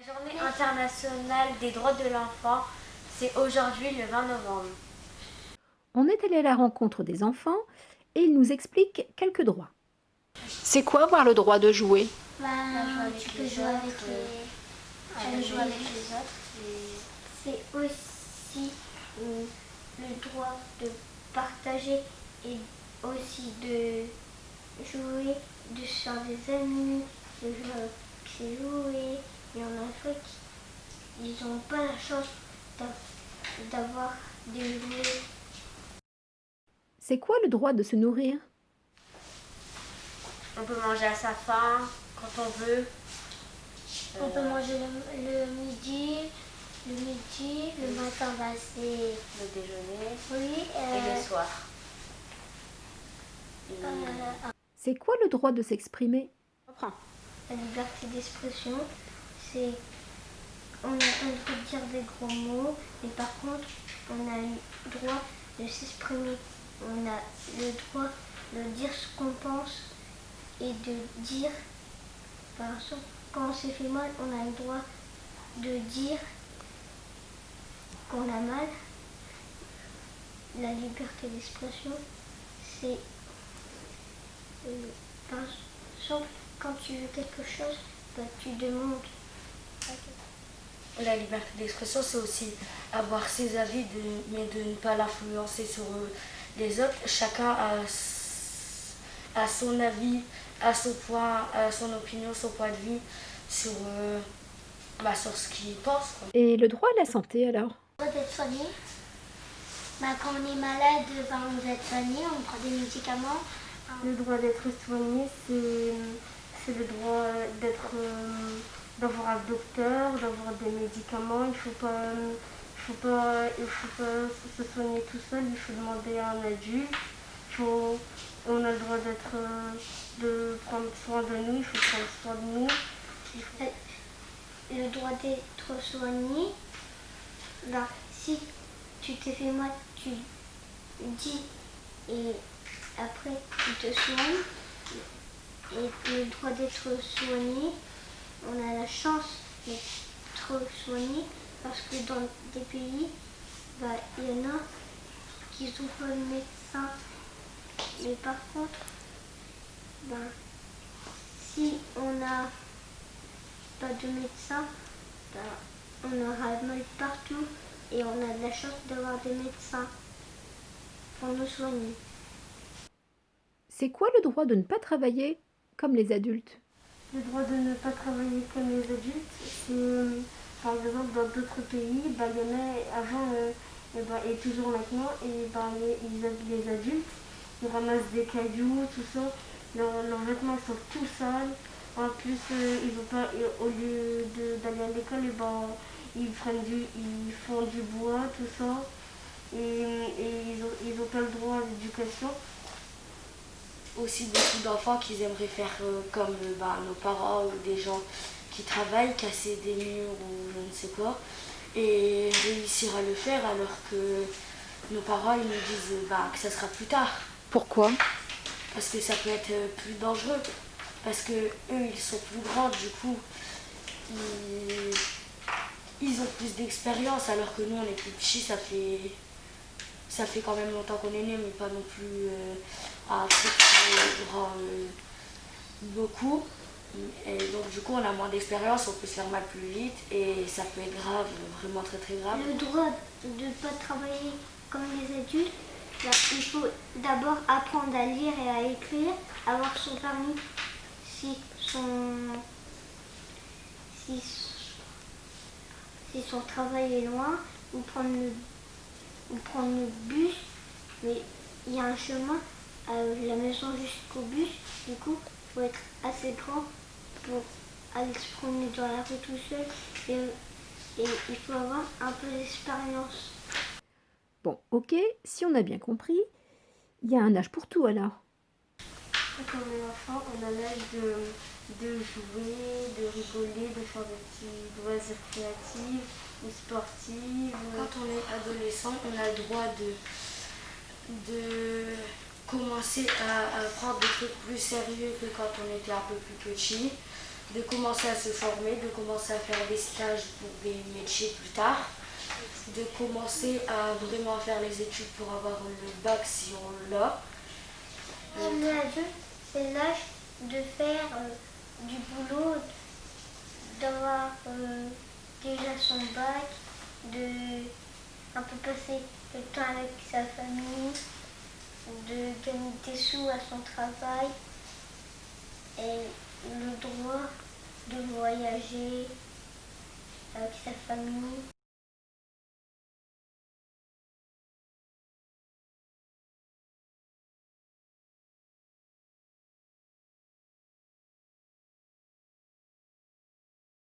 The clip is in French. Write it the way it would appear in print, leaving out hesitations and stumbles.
La journée internationale des droits de l'enfant, c'est aujourd'hui le 20 novembre. On est allé à la rencontre des enfants et ils nous expliquent quelques droits. C'est quoi avoir le droit de jouer? Tu peux jouer avec les autres. C'est aussi le droit de partager et aussi de jouer, de se faire des amis, de jouer avec ses jouets. Et en Afrique, ils n'ont pas la chance d'avoir des jouets. C'est quoi le droit de se nourrir? On peut manger à sa faim quand on veut. On peut manger le midi, le matin, c'est Le déjeuner oui, et le soir. C'est quoi le droit de s'exprimer? la liberté d'expression, c'est on a le droit de dire des gros mots, mais par contre, on a le droit de s'exprimer. On a le droit de dire ce qu'on pense et de dire, par exemple, quand on s'est fait mal, on a le droit de dire qu'on a mal. La liberté d'expression, c'est par exemple, quand tu veux quelque chose, tu demandes. La liberté d'expression, c'est aussi avoir ses avis, mais de ne pas l'influencer sur les autres. Chacun a son avis, a son point, a son opinion, son point de vue sur, sur ce qu'il pense, quoi. Et le droit à la santé alors? Le droit d'être soigné. Quand on est malade, on doit être soigné, on prend des médicaments. Le droit d'être soigné, c'est le droit d'avoir un docteur, d'avoir des médicaments. Il faut pas se soigner tout seul, il faut demander à un adulte. On a le droit de prendre soin de nous, il faut prendre soin de nous. Le droit d'être soigné, si tu t'es fait mal, tu dis et après tu te soignes. Et le droit d'être soigné, on a la chance d'être soigné parce que dans des pays, il y en a qui sont pas le médecin. Mais par contre, si on n'a pas de médecin, on aura mal partout et on a de la chance d'avoir des médecins pour nous soigner. C'est quoi le droit de ne pas travailler comme les adultes? Le droit de ne pas travailler comme les adultes, c'est par exemple dans d'autres pays, il y en a avant et toujours maintenant, les adultes, ils ramassent des cailloux, tout ça, leurs vêtements sont tout sales. En plus, ils ont pas, au lieu d'aller à l'école, ils font du bois, tout ça, et ils ont pas le droit à l'éducation. Aussi beaucoup d'enfants qui aimeraient faire comme nos parents ou des gens qui travaillent, casser des murs ou je ne sais quoi, et réussir à le faire alors que nos parents ils nous disent que ça sera plus tard. Pourquoi? Parce que ça peut être plus dangereux, parce que eux ils sont plus grands, du coup ils ont plus d'expérience alors que nous on est plus petits, ça fait quand même longtemps qu'on est né, mais pas non plus à très grand beaucoup. Et donc du coup on a moins d'expérience, on peut se faire mal plus vite et ça peut être grave, vraiment très très grave. Le droit de ne pas travailler comme les adultes, il faut d'abord apprendre à lire et à écrire, avoir son permis si son travail est loin, ou prendre le bus, mais il y a un chemin à la maison jusqu'au bus, du coup il faut être assez grand pour aller se promener dans la rue tout seul et il faut avoir un peu d'expérience. Bon, ok, si on a bien compris, il y a un âge pour tout alors. Quand on est enfant, on a l'âge de jouer, de rigoler, de faire des petits loisirs créatifs ou sportifs. Quand on est adolescent, on a le droit de commencer à prendre des trucs plus sérieux que quand on était un peu plus petit. de commencer à se former, de commencer à faire des stages pour des métiers plus tard, de commencer à vraiment faire les études pour avoir le bac si on l'a. On est adulte, c'est l'âge de faire du boulot, d'avoir déjà son bac, de un peu passer le temps avec sa famille, de gagner des sous à son travail et le droit de voyager avec sa famille.